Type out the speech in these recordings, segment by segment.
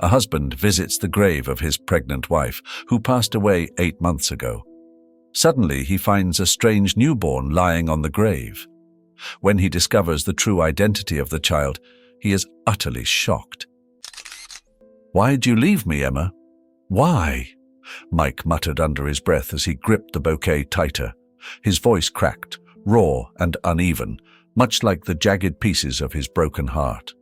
a husband visits the grave of his pregnant wife, who passed away 8 months ago. Suddenly, he finds a strange newborn lying on the grave. When he discovers the true identity of the child, he is utterly shocked. "Why'd you leave me, Emma? Why?" Mike muttered under his breath as he gripped the bouquet tighter. His voice cracked, raw and uneven, much like the jagged pieces of his broken heart.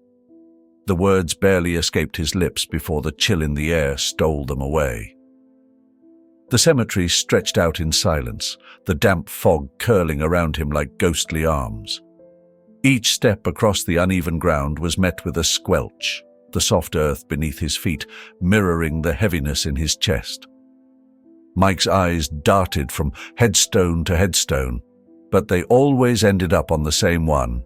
The words barely escaped his lips before the chill in the air stole them away. The cemetery stretched out in silence, the damp fog curling around him like ghostly arms. Each step across the uneven ground was met with a squelch, the soft earth beneath his feet mirroring the heaviness in his chest. Mike's eyes darted from headstone to headstone, but they always ended up on the same one: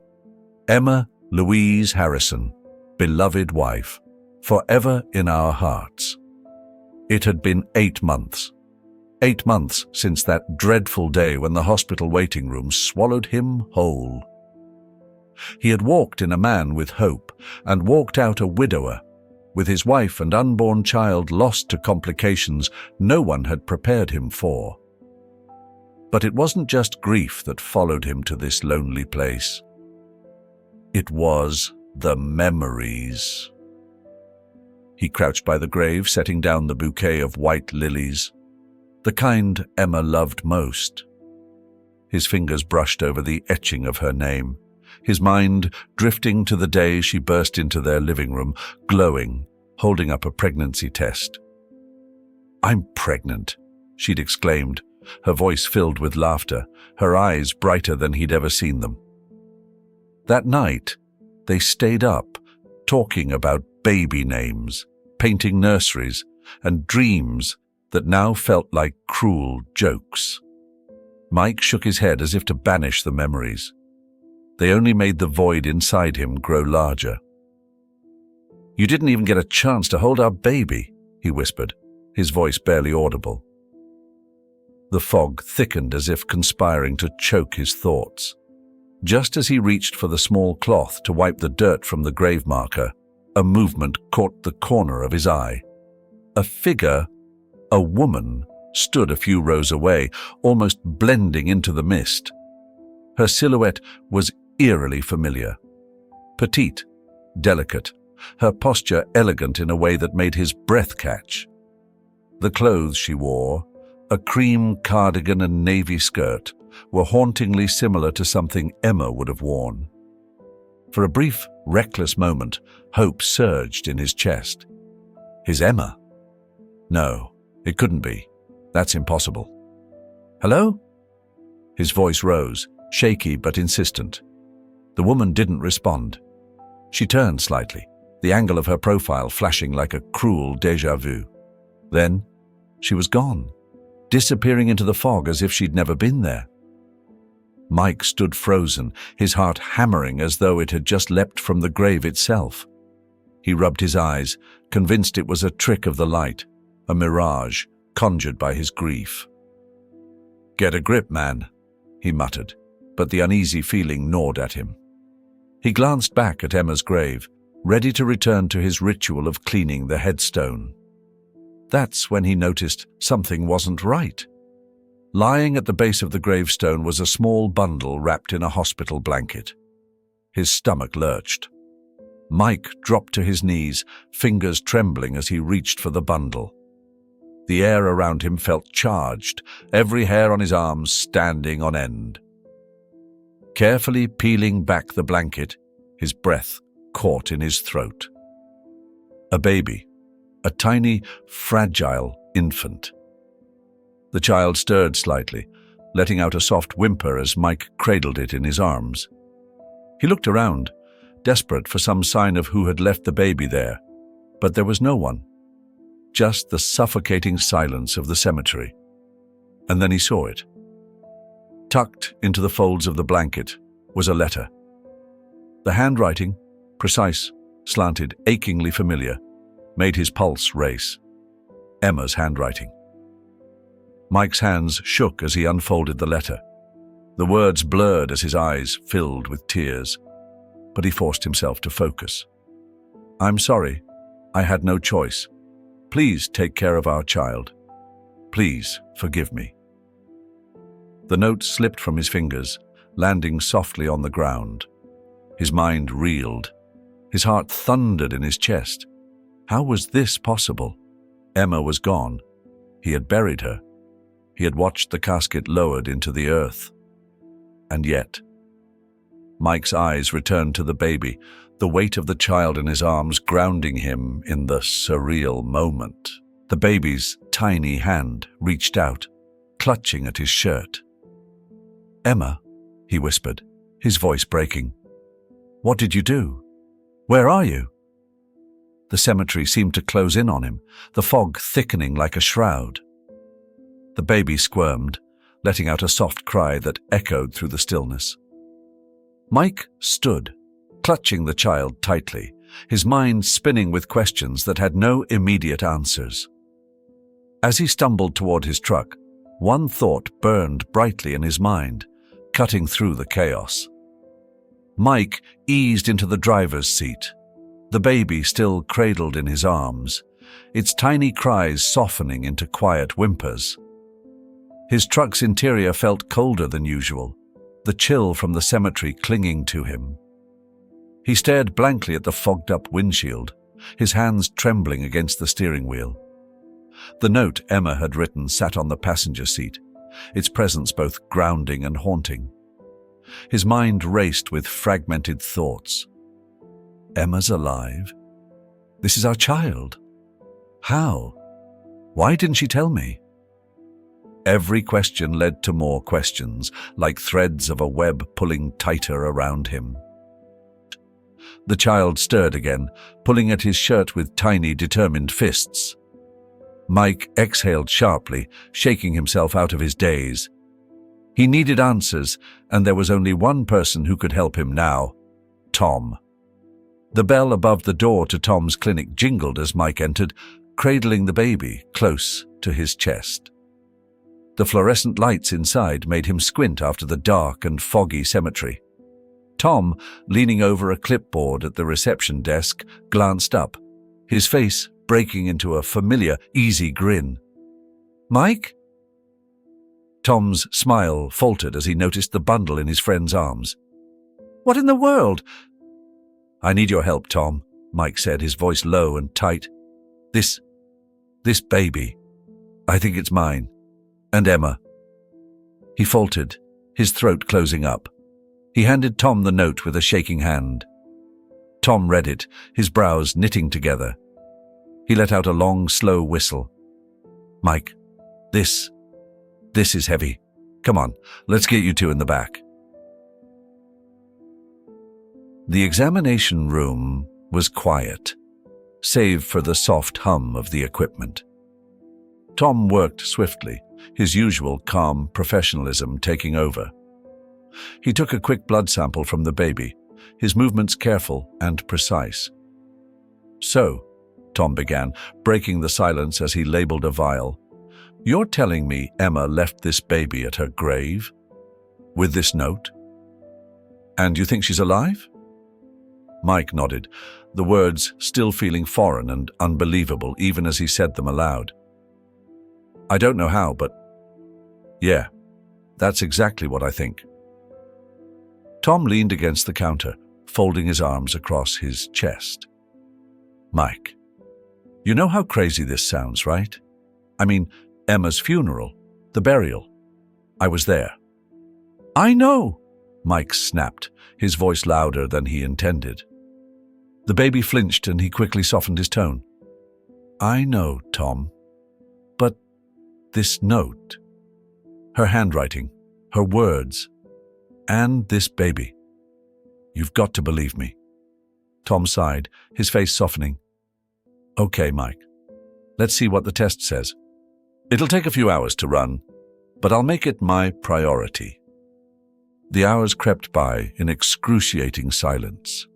Emma Louise Harrison, beloved wife, forever in our hearts. It had been 8 months. 8 months since that dreadful day when the hospital waiting room swallowed him whole. He had walked in a man with hope and walked out a widower, with his wife and unborn child lost to complications no one had prepared him for. But it wasn't just grief that followed him to this lonely place. It was the memories. He crouched by the grave, setting down the bouquet of white lilies, the kind Emma loved most. His fingers brushed over the etching of her name, his mind drifting to the day she burst into their living room, glowing, holding up a pregnancy test. "I'm pregnant," she'd exclaimed, her voice filled with laughter, her eyes brighter than he'd ever seen them. That night, they stayed up, talking about baby names, painting nurseries, and dreams that now felt like cruel jokes. Mike shook his head as if to banish the memories. They only made the void inside him grow larger. "You didn't even get a chance to hold our baby," he whispered, his voice barely audible. The fog thickened as if conspiring to choke his thoughts. Just as he reached for the small cloth to wipe the dirt from the grave marker, a movement caught the corner of his eye. A figure, a woman, stood a few rows away, almost blending into the mist. Her silhouette was eerily familiar. Petite, delicate, her posture elegant in a way that made his breath catch. The clothes she wore, a cream cardigan and navy skirt, were hauntingly similar to something Emma would have worn. For a brief, reckless moment, hope surged in his chest. His Emma? No, it couldn't be. That's impossible. "Hello?" His voice rose, shaky but insistent. The woman didn't respond. She turned slightly, the angle of her profile flashing like a cruel déjà vu. Then, she was gone, disappearing into the fog as if she'd never been there. Mike stood frozen, his heart hammering as though it had just leapt from the grave itself. He rubbed his eyes, convinced it was a trick of the light, a mirage conjured by his grief. "Get a grip, man," he muttered, but the uneasy feeling gnawed at him. He glanced back at Emma's grave, ready to return to his ritual of cleaning the headstone. That's when he noticed something wasn't right. Lying at the base of the gravestone was a small bundle wrapped in a hospital blanket. His stomach lurched. Mike dropped to his knees, fingers trembling as he reached for the bundle. The air around him felt charged, every hair on his arms standing on end. Carefully peeling back the blanket, his breath caught in his throat. A baby, a tiny, fragile infant. The child stirred slightly, letting out a soft whimper as Mike cradled it in his arms. He looked around, desperate for some sign of who had left the baby there, but there was no one. Just the suffocating silence of the cemetery. And then he saw it. Tucked into the folds of the blanket was a letter. The handwriting, precise, slanted, achingly familiar, made his pulse race. Emma's handwriting. Mike's hands shook as he unfolded the letter. The words blurred as his eyes filled with tears, but he forced himself to focus. "I'm sorry. I had no choice. Please take care of our child. Please forgive me. The note slipped from his fingers, landing softly on the ground. His mind reeled. His heart thundered in his chest. How was this possible? Emma was gone. He had buried her. He had watched the casket lowered into the earth. And yet, Mike's eyes returned to the baby, the weight of the child in his arms grounding him in the surreal moment. The baby's tiny hand reached out, clutching at his shirt. "Emma," he whispered, his voice breaking. "What did you do? Where are you?" The cemetery seemed to close in on him, the fog thickening like a shroud. The baby squirmed, letting out a soft cry that echoed through the stillness. Mike stood, clutching the child tightly, his mind spinning with questions that had no immediate answers. As he stumbled toward his truck, one thought burned brightly in his mind, cutting through the chaos. Mike eased into the driver's seat, the baby still cradled in his arms, its tiny cries softening into quiet whimpers. His truck's interior felt colder than usual, the chill from the cemetery clinging to him. He stared blankly at the fogged-up windshield, his hands trembling against the steering wheel. The note Emma had written sat on the passenger seat, its presence both grounding and haunting. His mind raced with fragmented thoughts. Emma's alive? This is our child. How? Why didn't she tell me? Every question led to more questions, like threads of a web pulling tighter around him. The child stirred again, pulling at his shirt with tiny, determined fists. Mike exhaled sharply, shaking himself out of his daze. He needed answers, and there was only one person who could help him now: Tom. The bell above the door to Tom's clinic jingled as Mike entered, cradling the baby close to his chest. The fluorescent lights inside made him squint after the dark and foggy cemetery. Tom, leaning over a clipboard at the reception desk, glanced up, his face breaking into a familiar, easy grin. "Mike?" Tom's smile faltered as he noticed the bundle in his friend's arms. "What in the world?" "I need your help, Tom," Mike said, his voice low and tight. This baby, I think it's mine. And Emma." He faltered, his throat closing up. He handed Tom the note with a shaking hand. Tom read it, his brows knitting together. He let out a long, slow whistle. "Mike, this is heavy. Come on, let's get you two in the back." The examination room was quiet, save for the soft hum of the equipment. Tom worked swiftly, his usual calm professionalism taking over. He took a quick blood sample from the baby, his movements careful and precise. "So," Tom began, breaking the silence as he labeled a vial, "you're telling me Emma left this baby at her grave? With this note? And you think she's alive?" Mike nodded, the words still feeling foreign and unbelievable even as he said them aloud. "I don't know how, but yeah, that's exactly what I think." Tom leaned against the counter, folding his arms across his chest. "Mike, you know how crazy this sounds, right? I mean, Emma's funeral, the burial. I was there." "I know," Mike snapped, his voice louder than he intended. The baby flinched and he quickly softened his tone. "I know, Tom. But this note, her handwriting, her words, and this baby. You've got to believe me." Tom sighed, his face softening. "Okay, Mike. Let's see what the test says. It'll take a few hours to run, but I'll make it my priority." The hours crept by in excruciating silence.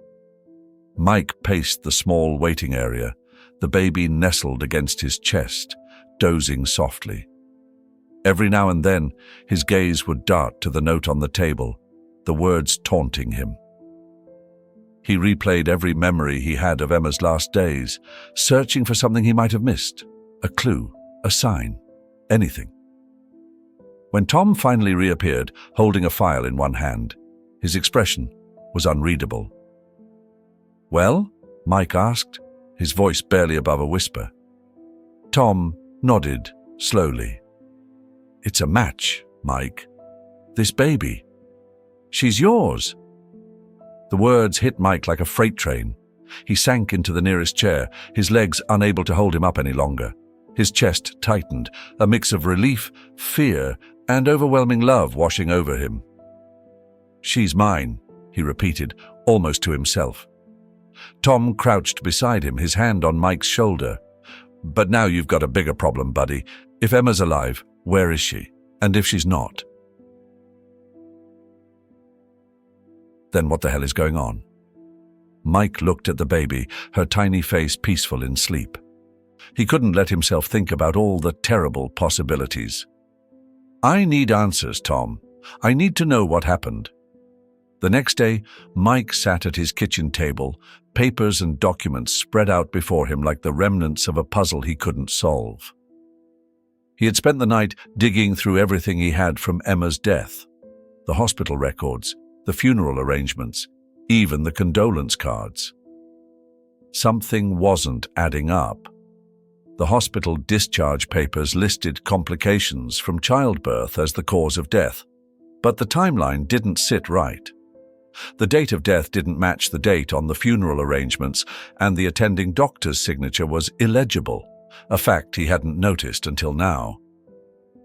Mike paced the small waiting area, the baby nestled against his chest, dozing softly. Every now and then, his gaze would dart to the note on the table, the words taunting him. He replayed every memory he had of Emma's last days, searching for something he might have missed, a clue, a sign, anything. When Tom finally reappeared, holding a file in one hand, his expression was unreadable. "Well?" Mike asked, his voice barely above a whisper. Tom nodded slowly. "It's a match, Mike. This baby. She's yours." The words hit Mike like a freight train. He sank into the nearest chair, his legs unable to hold him up any longer. His chest tightened, a mix of relief, fear, and overwhelming love washing over him. "She's mine," he repeated, almost to himself. Tom crouched beside him, his hand on Mike's shoulder. "But now you've got a bigger problem, buddy. If Emma's alive, where is she? And if she's not? Then what the hell is going on?" Mike looked at the baby, her tiny face peaceful in sleep. He couldn't let himself think about all the terrible possibilities. "I need answers, Tom. I need to know what happened." The next day, Mike sat at his kitchen table, papers and documents spread out before him like the remnants of a puzzle he couldn't solve. He had spent the night digging through everything he had from Emma's death: the hospital records, the funeral arrangements, even the condolence cards. Something wasn't adding up. The hospital discharge papers listed complications from childbirth as the cause of death, but the timeline didn't sit right. The date of death didn't match the date on the funeral arrangements, and the attending doctor's signature was illegible, a fact he hadn't noticed until now.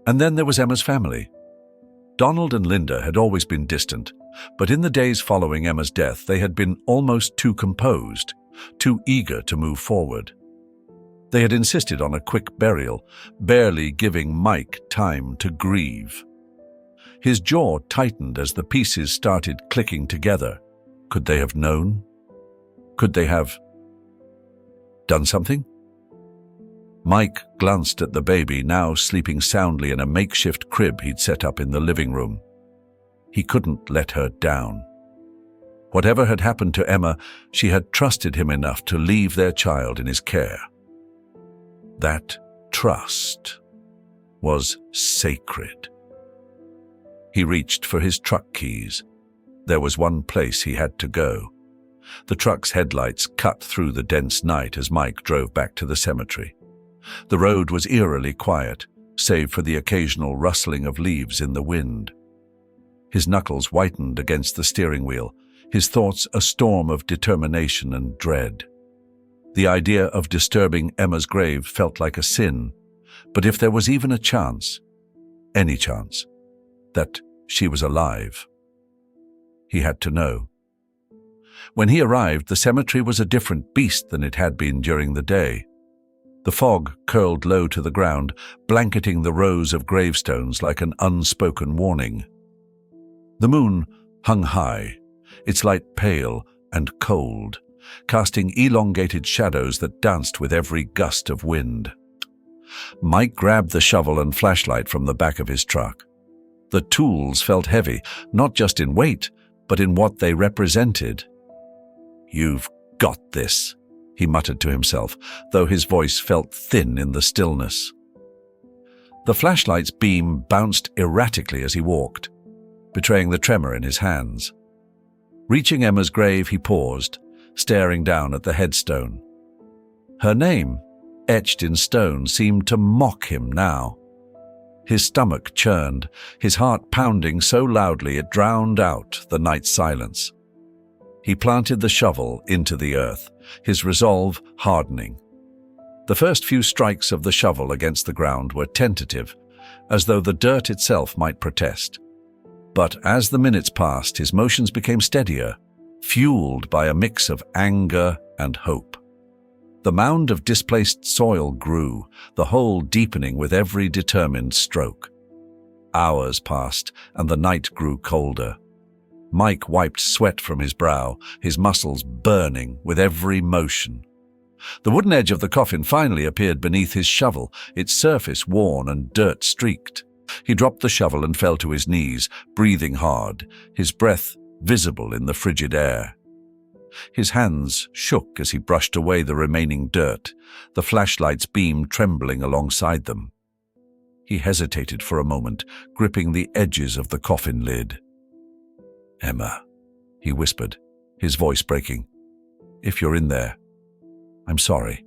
And then there was Emma's family. Donald and Linda had always been distant, but in the days following Emma's death they had been almost too composed, too eager to move forward. They had insisted on a quick burial, barely giving Mike time to grieve. His jaw tightened as the pieces started clicking together. Could they have known? Could they have done something? Mike glanced at the baby, now sleeping soundly in a makeshift crib he'd set up in the living room. He couldn't let her down. Whatever had happened to Emma, she had trusted him enough to leave their child in his care. That trust was sacred. He reached for his truck keys. There was one place he had to go. The truck's headlights cut through the dense night as Mike drove back to the cemetery. The road was eerily quiet, save for the occasional rustling of leaves in the wind. His knuckles whitened against the steering wheel, his thoughts a storm of determination and dread. The idea of disturbing Emma's grave felt like a sin, but if there was even a chance, any chance, that she was alive, he had to know. When he arrived, the cemetery was a different beast than it had been during the day. The fog curled low to the ground, blanketing the rows of gravestones like an unspoken warning. The moon hung high, its light pale and cold, casting elongated shadows that danced with every gust of wind. Mike grabbed the shovel and flashlight from the back of his truck. The tools felt heavy, not just in weight, but in what they represented. "You've got this," he muttered to himself, though his voice felt thin in the stillness. The flashlight's beam bounced erratically as he walked, betraying the tremor in his hands. Reaching Emma's grave, he paused, staring down at the headstone. Her name, etched in stone, seemed to mock him now. His stomach churned, his heart pounding so loudly it drowned out the night silence. He planted the shovel into the earth, his resolve hardening. The first few strikes of the shovel against the ground were tentative, as though the dirt itself might protest. But as the minutes passed, his motions became steadier, fueled by a mix of anger and hope. The mound of displaced soil grew, the hole deepening with every determined stroke. Hours passed, and the night grew colder. Mike wiped sweat from his brow, his muscles burning with every motion. The wooden edge of the coffin finally appeared beneath his shovel, its surface worn and dirt-streaked. He dropped the shovel and fell to his knees, breathing hard, his breath visible in the frigid air. His hands shook as he brushed away the remaining dirt, the flashlight's beam trembling alongside them. He hesitated for a moment, gripping the edges of the coffin lid. "Emma," he whispered, his voice breaking. "If you're in there, I'm sorry."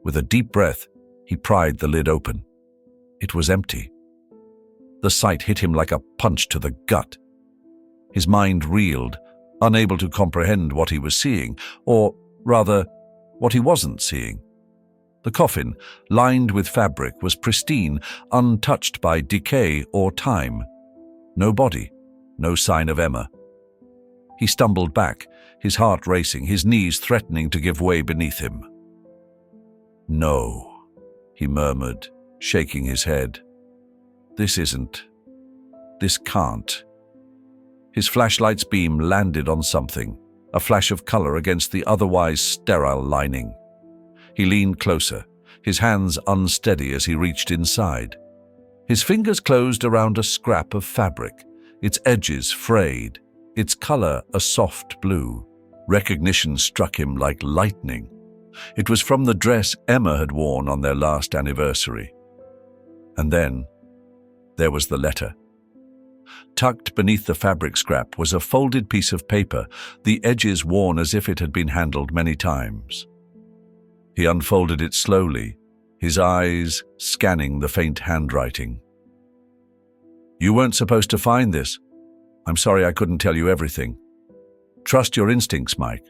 With a deep breath, he pried the lid open. It was empty. The sight hit him like a punch to the gut. His mind reeled, unable to comprehend what he was seeing, or rather, what he wasn't seeing. The coffin, lined with fabric, was pristine, untouched by decay or time. No body, no sign of Emma. He stumbled back, his heart racing, his knees threatening to give way beneath him. "No," he murmured, shaking his head. "This can't." His flashlight's beam landed on something, a flash of color against the otherwise sterile lining. He leaned closer, his hands unsteady as he reached inside. His fingers closed around a scrap of fabric, its edges frayed, its color a soft blue. Recognition struck him like lightning. It was from the dress Emma had worn on their last anniversary. And then, there was the letter. Tucked beneath the fabric scrap was a folded piece of paper, the edges worn as if it had been handled many times. He unfolded it slowly, his eyes scanning the faint handwriting. "You weren't supposed to find this. I'm sorry I couldn't tell you everything. Trust your instincts, Mike.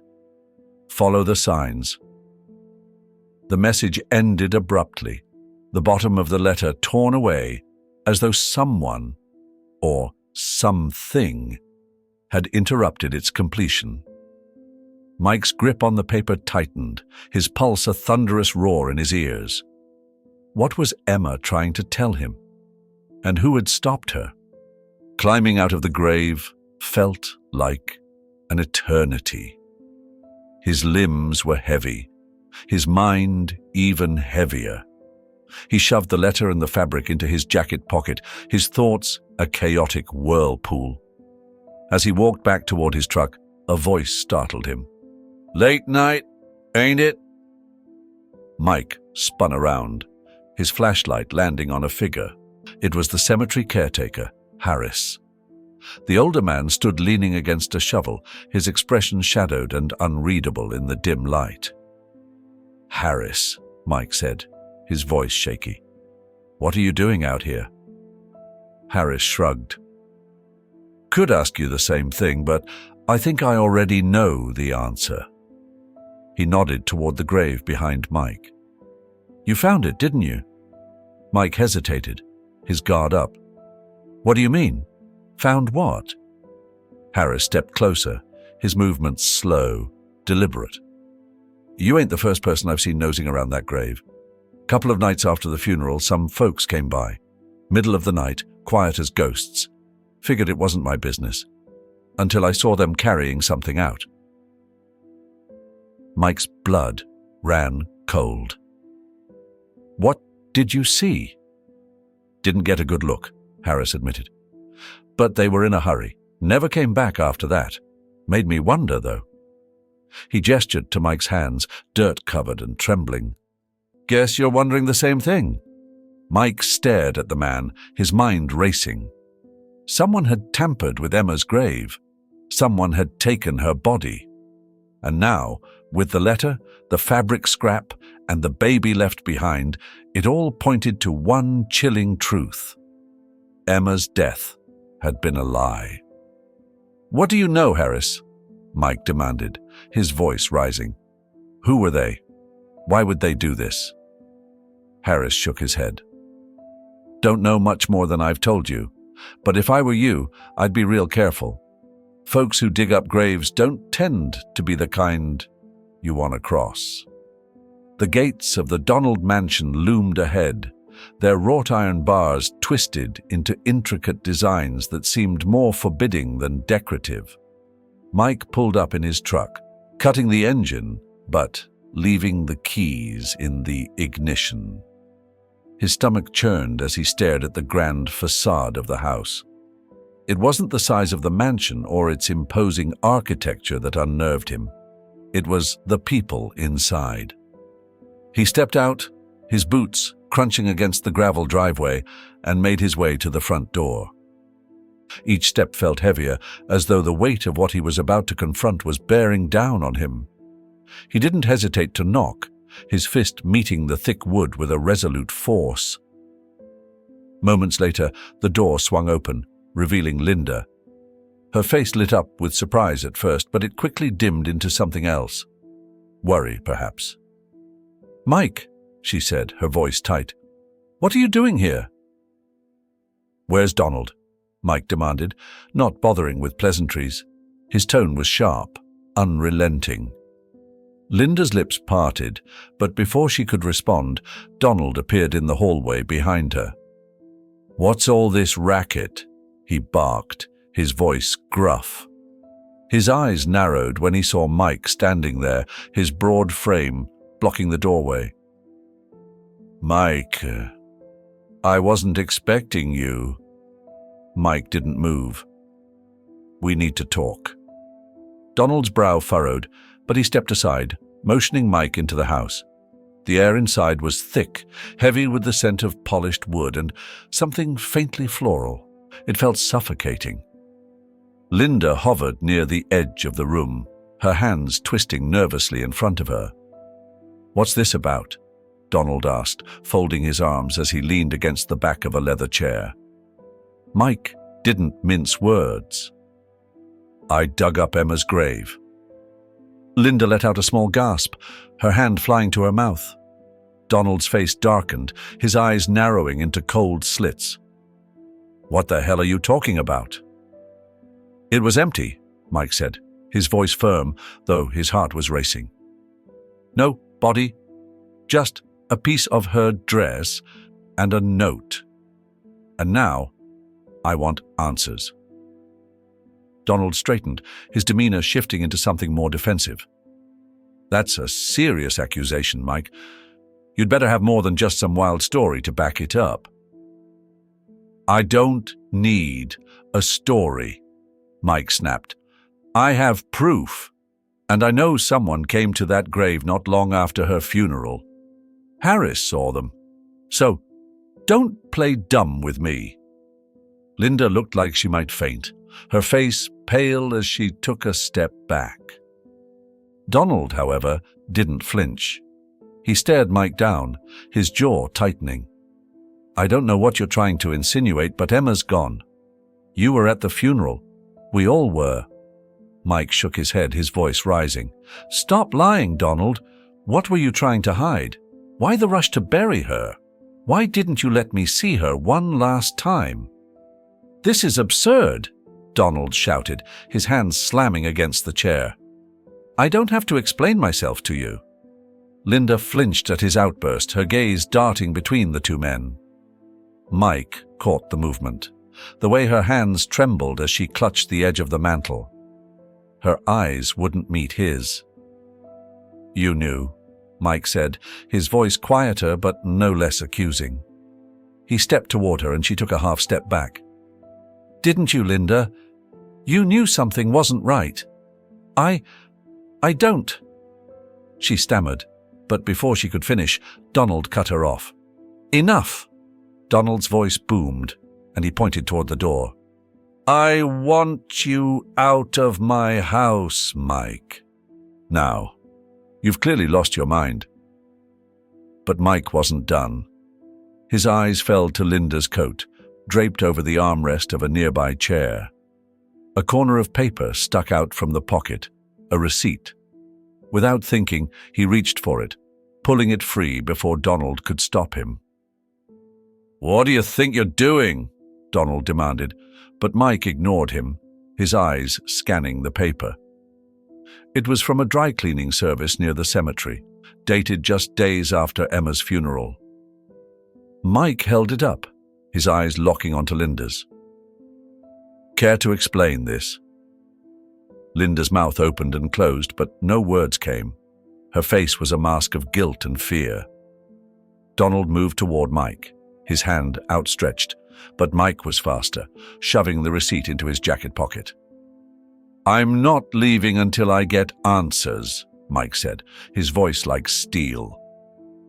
Follow the signs." The message ended abruptly, the bottom of the letter torn away, as though someone, or something, had interrupted its completion. Mike's grip on the paper tightened, his pulse a thunderous roar in his ears. What was Emma trying to tell him? And who had stopped her? Climbing out of the grave felt like an eternity. His limbs were heavy, his mind even heavier. He shoved the letter and the fabric into his jacket pocket, his thoughts a chaotic whirlpool. As he walked back toward his truck, a voice startled him. "Late night, ain't it?" Mike spun around, his flashlight landing on a figure. It was the cemetery caretaker, Harris. The older man stood leaning against a shovel, his expression shadowed and unreadable in the dim light. "Harris," Mike said, his voice shaky. "What are you doing out here?" Harris shrugged. "Could ask you the same thing, but I think I already know the answer." He nodded toward the grave behind Mike. "You found it, didn't you?" Mike hesitated, his guard up. "What do you mean? Found what?" Harris stepped closer, his movements slow, deliberate. "You ain't the first person I've seen nosing around that grave. Couple of nights after the funeral, some folks came by. Middle of the night, quiet as ghosts. Figured it wasn't my business. Until I saw them carrying something out." Mike's blood ran cold. "What did you see?" "Didn't get a good look," Harris admitted. "But they were in a hurry. Never came back after that. Made me wonder, though." He gestured to Mike's hands, dirt-covered and trembling. "Guess you're wondering the same thing." Mike stared at the man, his mind racing. Someone had tampered with Emma's grave. Someone had taken her body. And now, with the letter, the fabric scrap, and the baby left behind, it all pointed to one chilling truth. Emma's death had been a lie. "What do you know, Harris?" Mike demanded, his voice rising. "Who were they? Why would they do this?" Harris shook his head. "Don't know much more than I've told you, but if I were you, I'd be real careful. Folks who dig up graves don't tend to be the kind you want to cross." The gates of the Donald mansion loomed ahead, their wrought iron bars twisted into intricate designs that seemed more forbidding than decorative. Mike pulled up in his truck, cutting the engine, but leaving the keys in the ignition. His stomach churned as he stared at the grand facade of the house. It wasn't the size of the mansion or its imposing architecture that unnerved him. It was the people inside. He stepped out, his boots crunching against the gravel driveway, and made his way to the front door. Each step felt heavier, as though the weight of what he was about to confront was bearing down on him. He didn't hesitate to knock, his fist meeting the thick wood with a resolute force. Moments later, the door swung open, revealing Linda. Her face lit up with surprise at first, but it quickly dimmed into something else. Worry, perhaps. "Mike," she said, her voice tight. "What are you doing here?" "Where's Donald?" Mike demanded, not bothering with pleasantries. His tone was sharp, unrelenting. Linda's lips parted, but before she could respond, Donald appeared in the hallway behind her. "What's all this racket?" he barked, his voice gruff. His eyes narrowed when he saw Mike standing there, his broad frame blocking the doorway. "Mike, I wasn't expecting you." Mike didn't move. "We need to talk." Donald's brow furrowed, but he stepped aside, motioning Mike into the house. The air inside was thick, heavy with the scent of polished wood and something faintly floral. It felt suffocating. Linda hovered near the edge of the room, her hands twisting nervously in front of her. "What's this about?" Donald asked, folding his arms as he leaned against the back of a leather chair. Mike didn't mince words. "I dug up Emma's grave." Linda let out a small gasp, her hand flying to her mouth. Donald's face darkened, his eyes narrowing into cold slits. "What the hell are you talking about?" "It was empty," Mike said, his voice firm, though his heart was racing. "No body, just a piece of her dress and a note. And now, I want answers." Donald straightened, his demeanor shifting into something more defensive. "That's a serious accusation, Mike. You'd better have more than just some wild story to back it up." "I don't need a story," Mike snapped. "I have proof, and I know someone came to that grave not long after her funeral. Harris saw them. So, don't play dumb with me." Linda looked like she might faint, her face pale as she took a step back. Donald, however, didn't flinch. He stared Mike down, his jaw tightening. "I don't know what you're trying to insinuate, but Emma's gone. You were at the funeral. We all were." Mike shook his head, his voice rising. "Stop lying, Donald. What were you trying to hide? Why the rush to bury her? Why didn't you let me see her one last time?" "This is absurd," Donald shouted, his hands slamming against the chair. "I don't have to explain myself to you." Linda flinched at his outburst, her gaze darting between the two men. Mike caught the movement, the way her hands trembled as she clutched the edge of the mantel. Her eyes wouldn't meet his. "You knew," Mike said, his voice quieter but no less accusing. He stepped toward her and she took a half step back. "Didn't you, Linda? You knew something wasn't right." I don't," she stammered, but before she could finish, Donald cut her off. "Enough!" Donald's voice boomed, and he pointed toward the door. "I want you out of my house, Mike. Now, you've clearly lost your mind." But Mike wasn't done. His eyes fell to Linda's coat, draped over the armrest of a nearby chair. A corner of paper stuck out from the pocket, a receipt. Without thinking, he reached for it, pulling it free before Donald could stop him. "What do you think you're doing?" Donald demanded, but Mike ignored him, his eyes scanning the paper. It was from a dry cleaning service near the cemetery, dated just days after Emma's funeral. Mike held it up, his eyes locking onto Linda's. "Care to explain this?" Linda's mouth opened and closed, but no words came. Her face was a mask of guilt and fear. Donald moved toward Mike, his hand outstretched, but Mike was faster, shoving the receipt into his jacket pocket. "I'm not leaving until I get answers," Mike said, his voice like steel.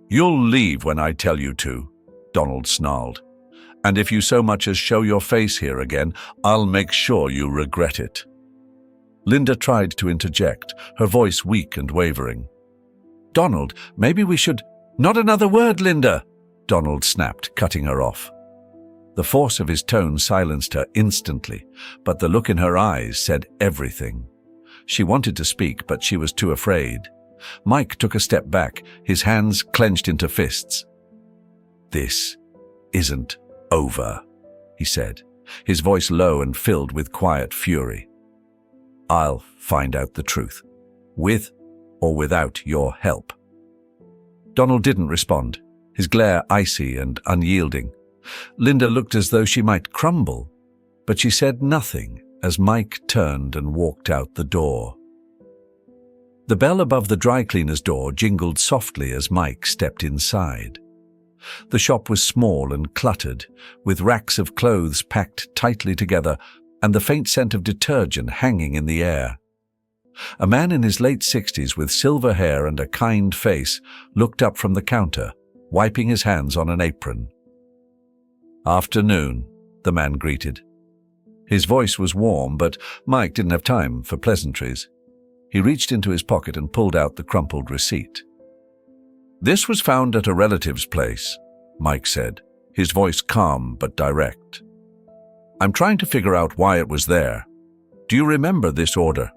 "You'll leave when I tell you to," Donald snarled. "And if you so much as show your face here again, I'll make sure you regret it." Linda tried to interject, her voice weak and wavering. "Donald, maybe we should—" "Not another word, Linda!" Donald snapped, cutting her off. The force of his tone silenced her instantly, but the look in her eyes said everything. She wanted to speak, but she was too afraid. Mike took a step back, his hands clenched into fists. "This isn't over," he said, his voice low and filled with quiet fury. "I'll find out the truth, with or without your help." Donald didn't respond, his glare icy and unyielding. Linda looked as though she might crumble, but she said nothing as Mike turned and walked out the door. The bell above the dry cleaner's door jingled softly as Mike stepped inside. The shop was small and cluttered, with racks of clothes packed tightly together and the faint scent of detergent hanging in the air. A man in his late 60s with silver hair and a kind face looked up from the counter, wiping his hands on an apron. "Afternoon," the man greeted. His voice was warm, but Mike didn't have time for pleasantries. He reached into his pocket and pulled out the crumpled receipt. "This was found at a relative's place," Mike said, his voice calm but direct. "I'm trying to figure out why it was there. Do you remember this order?"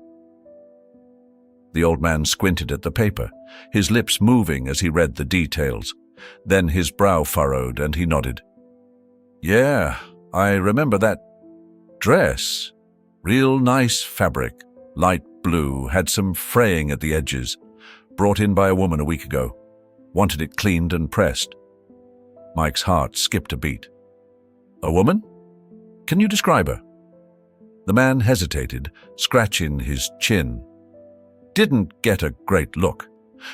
The old man squinted at the paper, his lips moving as he read the details. Then his brow furrowed and he nodded. "Yeah, I remember that dress. Real nice fabric, light blue, had some fraying at the edges. Brought in by a woman a week ago. Wanted it cleaned and pressed." Mike's heart skipped a beat. "A woman? Can you describe her?" The man hesitated, scratching his chin. "Didn't get a great look.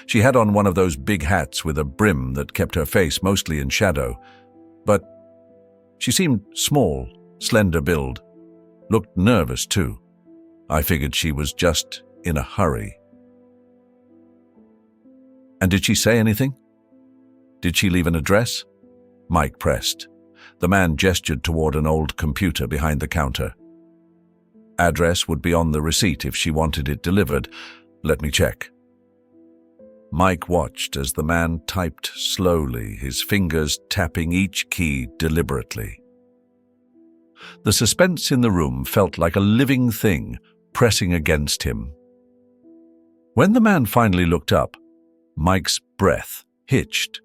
She had on one of those big hats with a brim that kept her face mostly in shadow. But she seemed small, slender build. Looked nervous, too. I figured she was just in a hurry." "And did she say anything? Did she leave an address?" Mike pressed. The man gestured toward an old computer behind the counter. "Address would be on the receipt if she wanted it delivered. Let me check." Mike watched as the man typed slowly, his fingers tapping each key deliberately. The suspense in the room felt like a living thing pressing against him. When the man finally looked up, Mike's breath hitched.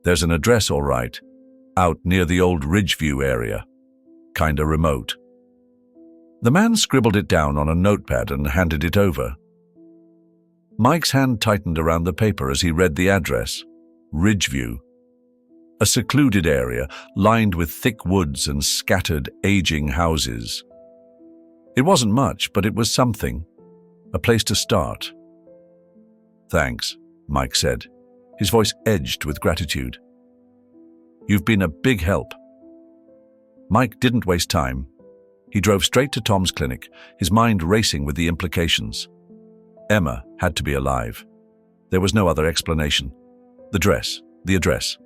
"There's an address, all right, out near the old Ridgeview area. Kinda remote." The man scribbled it down on a notepad and handed it over. Mike's hand tightened around the paper as he read the address. Ridgeview. A secluded area lined with thick woods and scattered, aging houses. It wasn't much, but it was something. A place to start. "Thanks," Mike said, his voice edged with gratitude. "You've been a big help." Mike didn't waste time. He drove straight to Tom's clinic, his mind racing with the implications. Emma had to be alive. There was no other explanation. The dress, the address.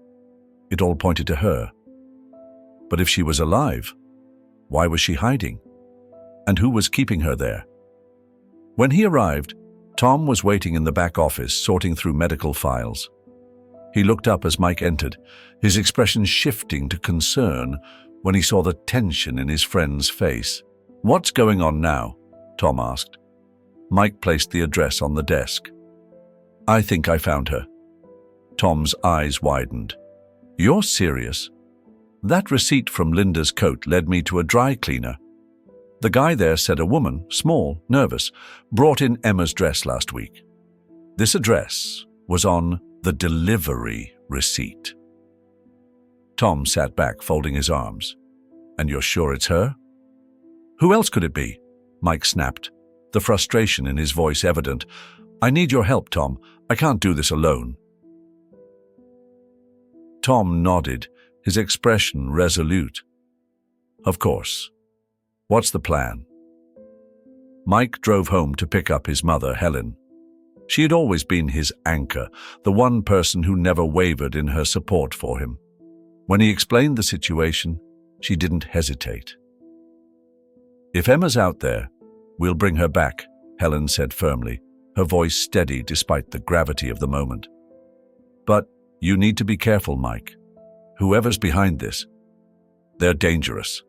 It all pointed to her. But if she was alive, why was she hiding? And who was keeping her there? When he arrived, Tom was waiting in the back office, sorting through medical files. He looked up as Mike entered, his expression shifting to concern when he saw the tension in his friend's face. "What's going on now?" Tom asked. Mike placed the address on the desk. "I think I found her." Tom's eyes widened. "You're serious? That receipt from Linda's coat led me to a dry cleaner. The guy there said a woman, small, nervous, brought in Emma's dress last week. This address was on the delivery receipt." Tom sat back, folding his arms. "And you're sure it's her?" "Who else could it be?" Mike snapped, the frustration in his voice evident. "I need your help, Tom. I can't do this alone." Tom nodded, his expression resolute. "Of course. What's the plan?" Mike drove home to pick up his mother, Helen. She had always been his anchor, the one person who never wavered in her support for him. When he explained the situation, she didn't hesitate. "If Emma's out there, we'll bring her back," Helen said firmly, her voice steady despite the gravity of the moment. "But you need to be careful, Mike. Whoever's behind this, they're dangerous."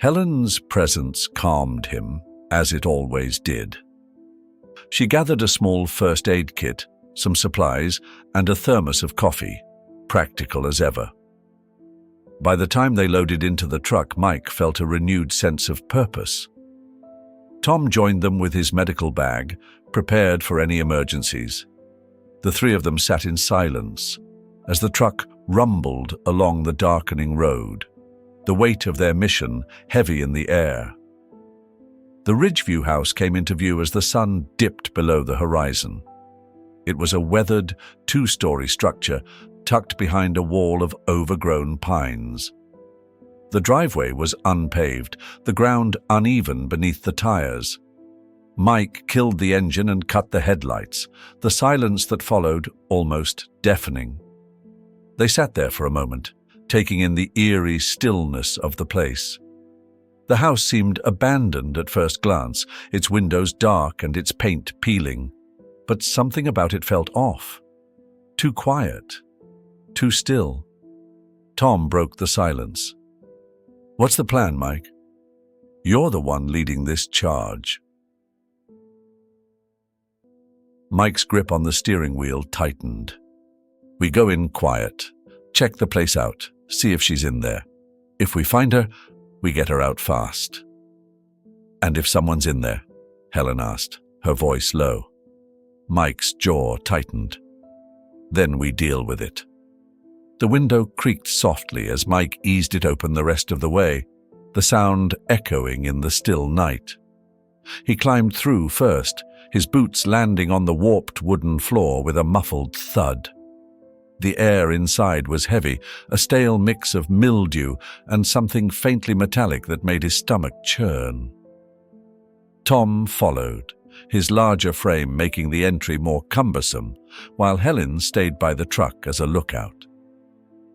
Helen's presence calmed him, as it always did. She gathered a small first aid kit, some supplies, and a thermos of coffee, practical as ever. By the time they loaded into the truck, Mike felt a renewed sense of purpose. Tom joined them with his medical bag, prepared for any emergencies. The three of them sat in silence as the truck rumbled along the darkening road, the weight of their mission heavy in the air. The Ridgeview house came into view as the sun dipped below the horizon. It was a weathered, two-story structure tucked behind a wall of overgrown pines. The driveway was unpaved, the ground uneven beneath the tires. Mike killed the engine and cut the headlights, the silence that followed almost deafening. They sat there for a moment, taking in the eerie stillness of the place. The house seemed abandoned at first glance, its windows dark and its paint peeling, but something about it felt off. Too quiet, too still. Tom broke the silence. "What's the plan, Mike? You're the one leading this charge." Mike's grip on the steering wheel tightened. "We go in quiet, check the place out, see if she's in there. If we find her, we get her out fast." "And if someone's in there?" Helen asked, her voice low. Mike's jaw tightened. "Then we deal with it." The window creaked softly as Mike eased it open the rest of the way, the sound echoing in the still night. He climbed through first, his boots landing on the warped wooden floor with a muffled thud. The air inside was heavy, a stale mix of mildew and something faintly metallic that made his stomach churn. Tom followed, his larger frame making the entry more cumbersome, while Helen stayed by the truck as a lookout.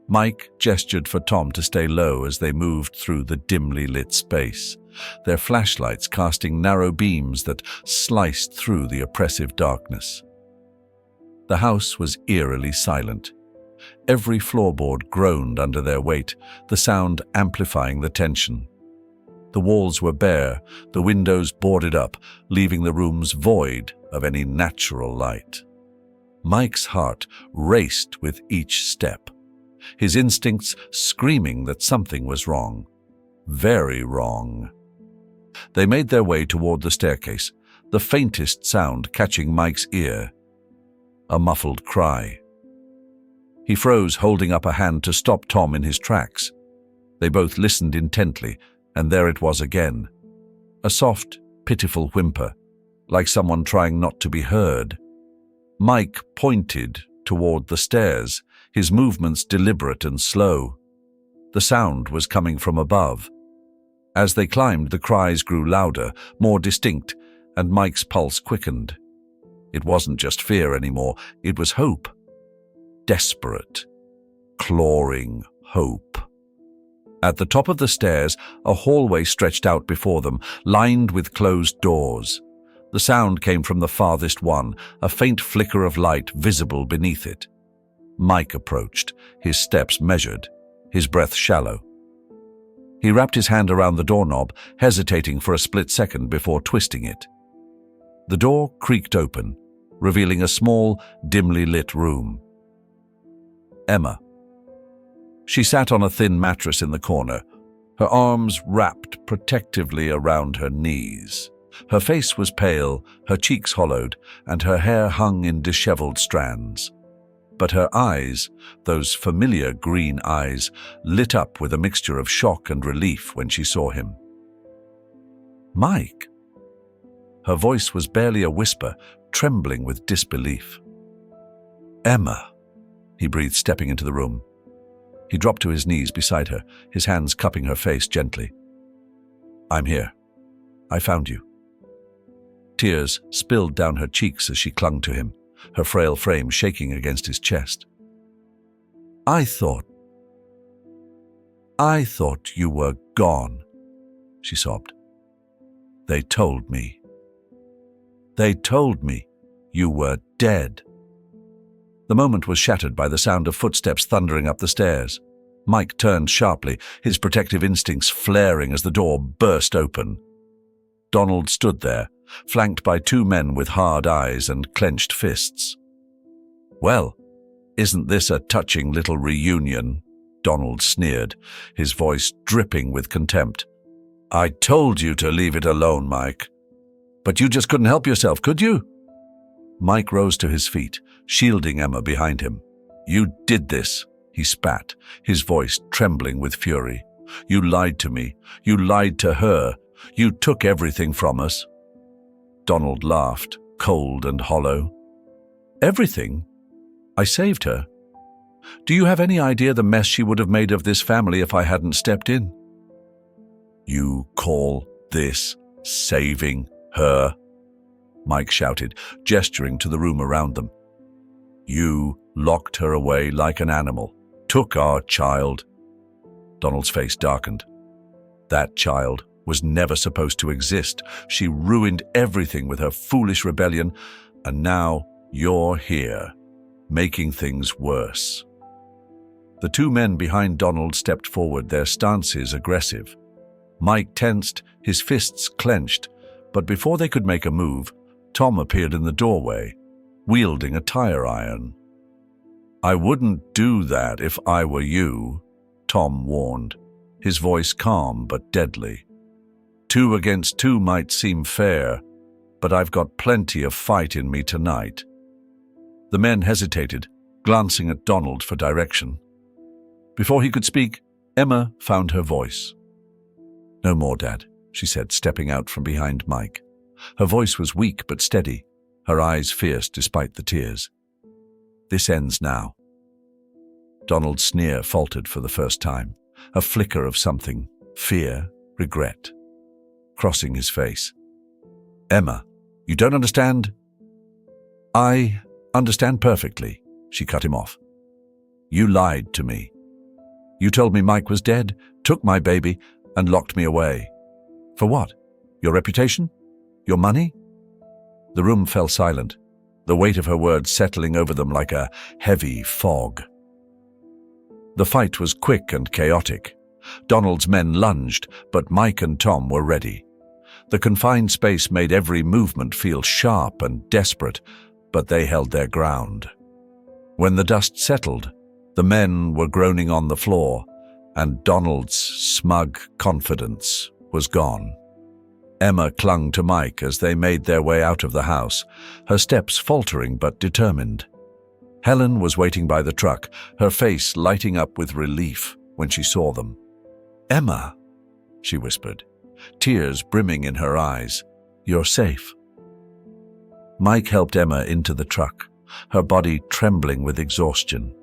Mike gestured for Tom to stay low as they moved through the dimly lit space, their flashlights casting narrow beams that sliced through the oppressive darkness. The house was eerily silent. Every floorboard groaned under their weight, the sound amplifying the tension. The walls were bare, the windows boarded up, leaving the rooms void of any natural light. Mike's heart raced with each step, his instincts screaming that something was wrong. Very wrong. They made their way toward the staircase, the faintest sound catching Mike's ear. A muffled cry. He froze, holding up a hand to stop Tom in his tracks. They both listened intently, and there it was again. A soft, pitiful whimper, like someone trying not to be heard. Mike pointed toward the stairs, his movements deliberate and slow. The sound was coming from above. As they climbed, the cries grew louder, more distinct, and Mike's pulse quickened. It wasn't just fear anymore, it was hope. Desperate, clawing hope. At the top of the stairs, a hallway stretched out before them, lined with closed doors. The sound came from the farthest one, a faint flicker of light visible beneath it. Mike approached, his steps measured, his breath shallow. He wrapped his hand around the doorknob, hesitating for a split second before twisting it. The door creaked open, revealing a small, dimly lit room. Emma. She sat on a thin mattress in the corner, her arms wrapped protectively around her knees. Her face was pale, her cheeks hollowed, and her hair hung in disheveled strands. But her eyes, those familiar green eyes, lit up with a mixture of shock and relief when she saw him. "Mike." Her voice was barely a whisper, trembling with disbelief. "Emma," he breathed, stepping into the room. He dropped to his knees beside her, his hands cupping her face gently. "I'm here. I found you." Tears spilled down her cheeks as she clung to him, her frail frame shaking against his chest. I thought you were gone," she sobbed. They told me you were dead." The moment was shattered by the sound of footsteps thundering up the stairs. Mike turned sharply, his protective instincts flaring as the door burst open. Donald stood there, flanked by two men with hard eyes and clenched fists. "Well, isn't this a touching little reunion?" Donald sneered, his voice dripping with contempt. "I told you to leave it alone, Mike. But you just couldn't help yourself, could you?" Mike rose to his feet, shielding Emma behind him. "You did this," he spat, his voice trembling with fury. "You lied to me. You lied to her. You took everything from us." Donald laughed, cold and hollow. "Everything? I saved her. Do you have any idea the mess she would have made of this family if I hadn't stepped in?" "You call this saving her?" Mike shouted, gesturing to the room around them. "You locked her away like an animal, took our child." Donald's face darkened. "That child was never supposed to exist. She ruined everything with her foolish rebellion, and now you're here, making things worse." The two men behind Donald stepped forward, their stances aggressive. Mike tensed, his fists clenched, but before they could make a move, Tom appeared in the doorway, wielding a tire iron. "I wouldn't do that if I were you," Tom warned, his voice calm but deadly. "2 against 2 might seem fair, but I've got plenty of fight in me tonight." The men hesitated, glancing at Donald for direction. Before he could speak, Emma found her voice. "No more, Dad," she said, stepping out from behind Mike. Her voice was weak but steady, her eyes fierce despite the tears. "This ends now." Donald's sneer faltered for the first time, a flicker of something, fear, regret, crossing his face. "Emma, you don't understand?" "I understand perfectly," she cut him off. "You lied to me. You told me Mike was dead, took my baby, and locked me away. For what? Your reputation? Your money?" The room fell silent, the weight of her words settling over them like a heavy fog. The fight was quick and chaotic. Donald's men lunged, but Mike and Tom were ready. The confined space made every movement feel sharp and desperate, but they held their ground. When the dust settled, the men were groaning on the floor, and Donald's smug confidence was gone. Emma clung to Mike as they made their way out of the house, her steps faltering but determined. Helen was waiting by the truck, her face lighting up with relief when she saw them. "Emma," she whispered, tears brimming in her eyes, "you're safe." Mike helped Emma into the truck, her body trembling with exhaustion.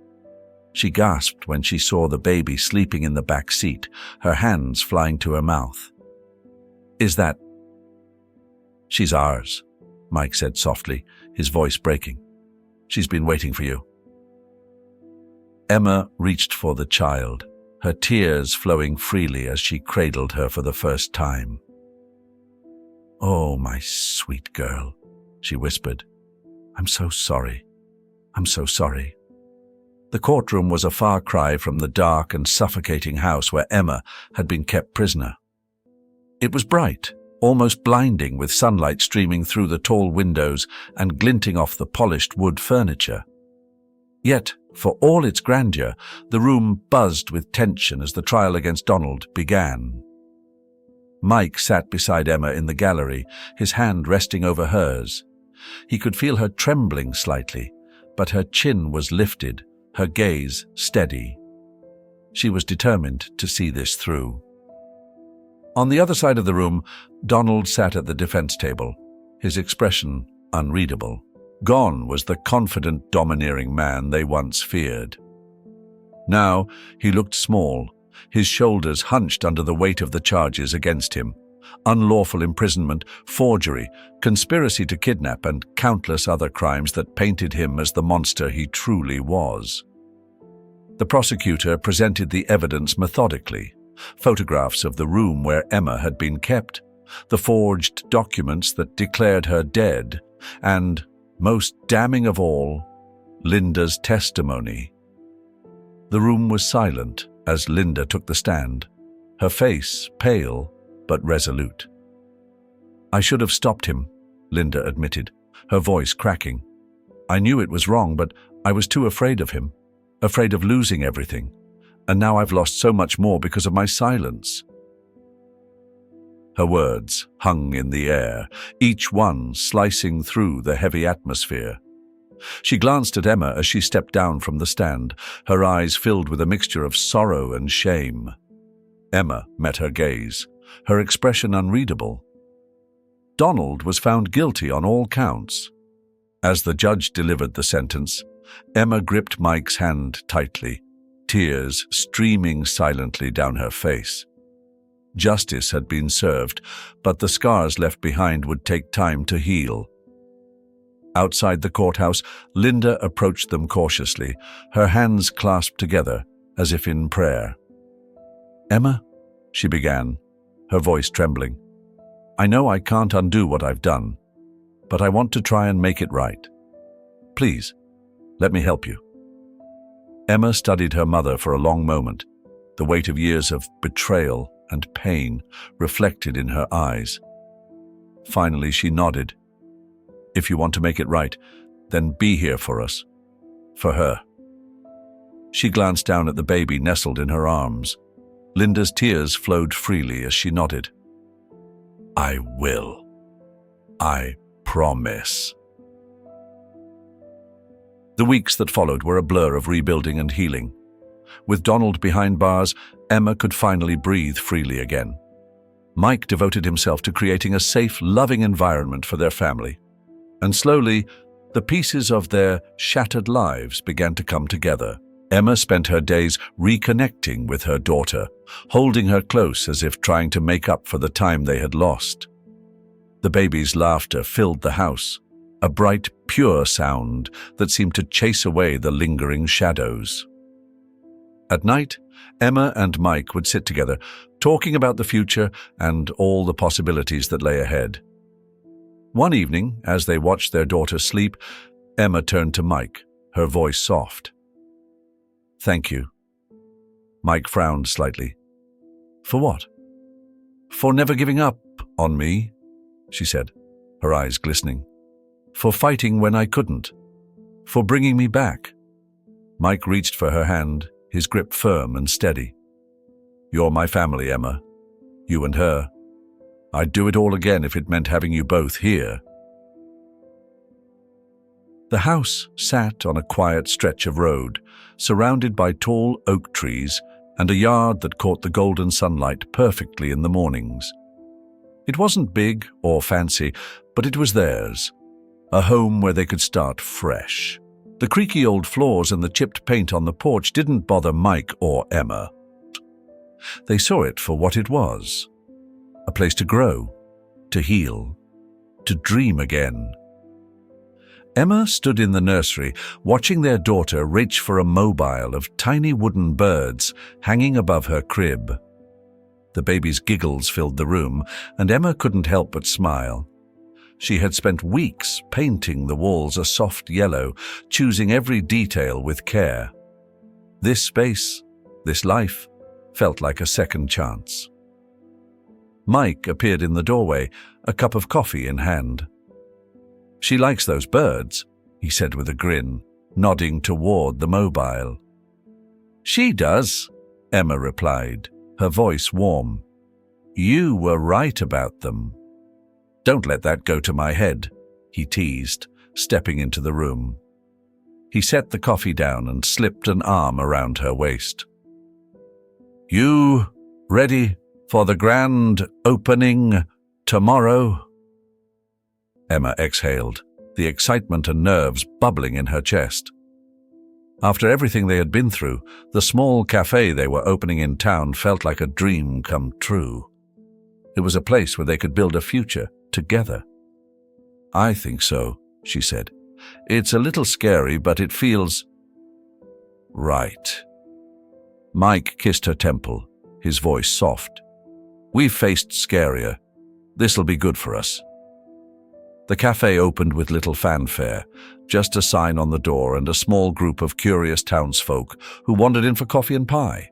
She gasped when she saw the baby sleeping in the back seat, her hands flying to her mouth. "Is that—" "She's ours," Mike said softly, his voice breaking. "She's been waiting for you." Emma reached for the child, her tears flowing freely as she cradled her for the first time. "Oh, my sweet girl," she whispered. "I'm so sorry. I'm so sorry." The courtroom was a far cry from the dark and suffocating house where Emma had been kept prisoner. It was bright, almost blinding, with sunlight streaming through the tall windows and glinting off the polished wood furniture. Yet, for all its grandeur, the room buzzed with tension as the trial against Donald began. Mike sat beside Emma in the gallery, his hand resting over hers. He could feel her trembling slightly, but her chin was lifted, her gaze steady. She was determined to see this through. On the other side of the room, Donald sat at the defense table, his expression unreadable. Gone was the confident, domineering man they once feared. Now he looked small, his shoulders hunched under the weight of the charges against him, unlawful imprisonment, forgery, conspiracy to kidnap, and countless other crimes that painted him as the monster he truly was. The prosecutor presented the evidence methodically: photographs of the room where Emma had been kept, the forged documents that declared her dead, and, most damning of all, Linda's testimony. The room was silent as Linda took the stand, her face pale but resolute. "I should have stopped him," Linda admitted, her voice cracking. "I knew it was wrong, but I was too afraid of him, afraid of losing everything, and now I've lost so much more because of my silence." Her words hung in the air, each one slicing through the heavy atmosphere. She glanced at Emma as she stepped down from the stand, her eyes filled with a mixture of sorrow and shame. Emma met her gaze, her expression unreadable. Donald was found guilty on all counts. As the judge delivered the sentence, Emma gripped Mike's hand tightly, tears streaming silently down her face. Justice had been served, but the scars left behind would take time to heal. Outside the courthouse, Linda approached them cautiously, her hands clasped together as if in prayer. "Emma," she began, her voice trembling, "I know I can't undo what I've done, but I want to try and make it right. Please, let me help you." Emma studied her mother for a long moment, the weight of years of betrayal and pain reflected in her eyes. Finally, she nodded. "If you want to make it right, then be here for us. For her." She glanced down at the baby nestled in her arms. Linda's tears flowed freely as she nodded. "I will. I promise." The weeks that followed were a blur of rebuilding and healing. With Donald behind bars, Emma could finally breathe freely again. Mike devoted himself to creating a safe, loving environment for their family. And slowly, the pieces of their shattered lives began to come together. Emma spent her days reconnecting with her daughter, holding her close as if trying to make up for the time they had lost. The baby's laughter filled the house, a bright, pure sound that seemed to chase away the lingering shadows. At night, Emma and Mike would sit together, talking about the future and all the possibilities that lay ahead. One evening, as they watched their daughter sleep, Emma turned to Mike, her voice soft. "Thank you." Mike frowned slightly. "For what?" "For never giving up on me," she said, her eyes glistening. "For fighting when I couldn't. For bringing me back." Mike reached for her hand, his grip firm and steady. "You're my family, Emma. You and her. I'd do it all again if it meant having you both here." The house sat on a quiet stretch of road, surrounded by tall oak trees and a yard that caught the golden sunlight perfectly in the mornings. It wasn't big or fancy, but it was theirs, a home where they could start fresh. The creaky old floors and the chipped paint on the porch didn't bother Mike or Emma. They saw it for what it was: a place to grow, to heal, to dream again. Emma stood in the nursery, watching their daughter reach for a mobile of tiny wooden birds hanging above her crib. The baby's giggles filled the room, and Emma couldn't help but smile. She had spent weeks painting the walls a soft yellow, choosing every detail with care. This space, this life, felt like a second chance. Mike appeared in the doorway, a cup of coffee in hand. "She likes those birds," he said with a grin, nodding toward the mobile. "She does," Emma replied, her voice warm. "You were right about them." "Don't let that go to my head," he teased, stepping into the room. He set the coffee down and slipped an arm around her waist. "You ready for the grand opening tomorrow?" Emma exhaled, the excitement and nerves bubbling in her chest. After everything they had been through, the small cafe they were opening in town felt like a dream come true. It was a place where they could build a future together. "I think so," she said. "It's a little scary, but it feels right." Mike kissed her temple, his voice soft. "We've faced scarier. This'll be good for us." The cafe opened with little fanfare, just a sign on the door and a small group of curious townsfolk who wandered in for coffee and pie.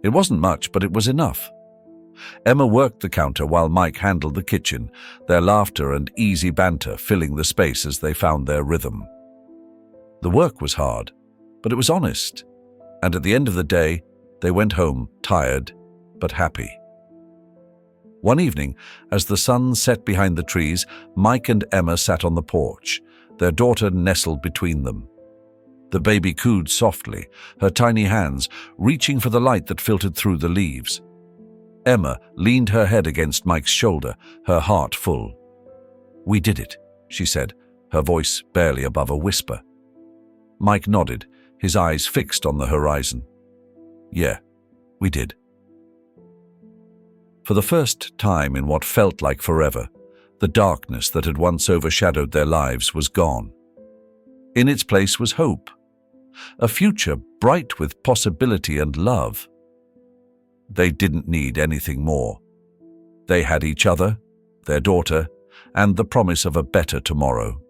It wasn't much, but it was enough. Emma worked the counter while Mike handled the kitchen, their laughter and easy banter filling the space as they found their rhythm. The work was hard, but it was honest, and at the end of the day, they went home tired but happy. One evening, as the sun set behind the trees, Mike and Emma sat on the porch, their daughter nestled between them. The baby cooed softly, her tiny hands reaching for the light that filtered through the leaves. Emma leaned her head against Mike's shoulder, her heart full. "We did it," she said, her voice barely above a whisper. Mike nodded, his eyes fixed on the horizon. "Yeah, we did." For the first time in what felt like forever, the darkness that had once overshadowed their lives was gone. In its place was hope, a future bright with possibility and love. They didn't need anything more. They had each other, their daughter, and the promise of a better tomorrow.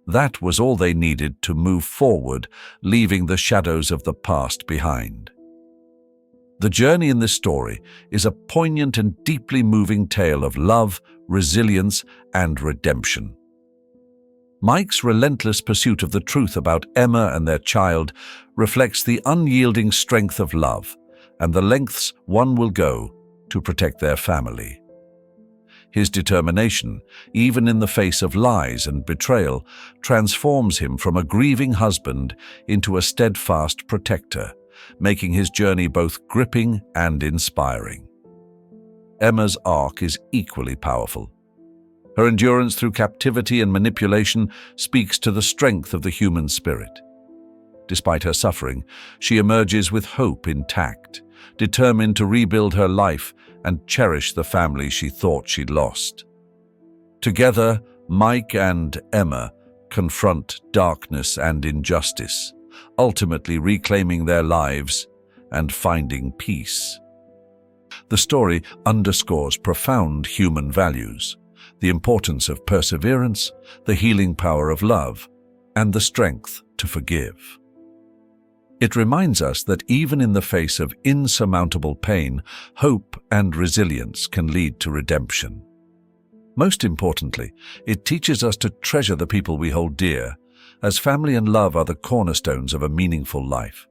That was all they needed to move forward, leaving the shadows of the past behind. The journey in this story is a poignant and deeply moving tale of love, resilience, and redemption. Mike's relentless pursuit of the truth about Emma and their child reflects the unyielding strength of love and the lengths one will go to protect their family. His determination, even in the face of lies and betrayal, transforms him from a grieving husband into a steadfast protector, making his journey both gripping and inspiring. Emma's arc is equally powerful. Her endurance through captivity and manipulation speaks to the strength of the human spirit. Despite her suffering, she emerges with hope intact, determined to rebuild her life and cherish the family she thought she'd lost. Together, Mike and Emma confront darkness and injustice, ultimately reclaiming their lives and finding peace. The story underscores profound human values, the importance of perseverance, the healing power of love, and the strength to forgive. It reminds us that even in the face of insurmountable pain, hope and resilience can lead to redemption. Most importantly, it teaches us to treasure the people we hold dear, as family and love are the cornerstones of a meaningful life.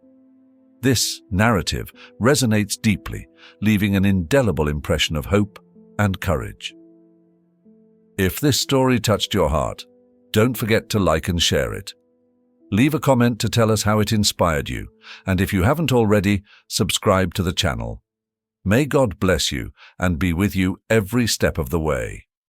This narrative resonates deeply, leaving an indelible impression of hope and courage. If this story touched your heart, don't forget to like and share it. Leave a comment to tell us how it inspired you, and if you haven't already, subscribe to the channel. May God bless you and be with you every step of the way.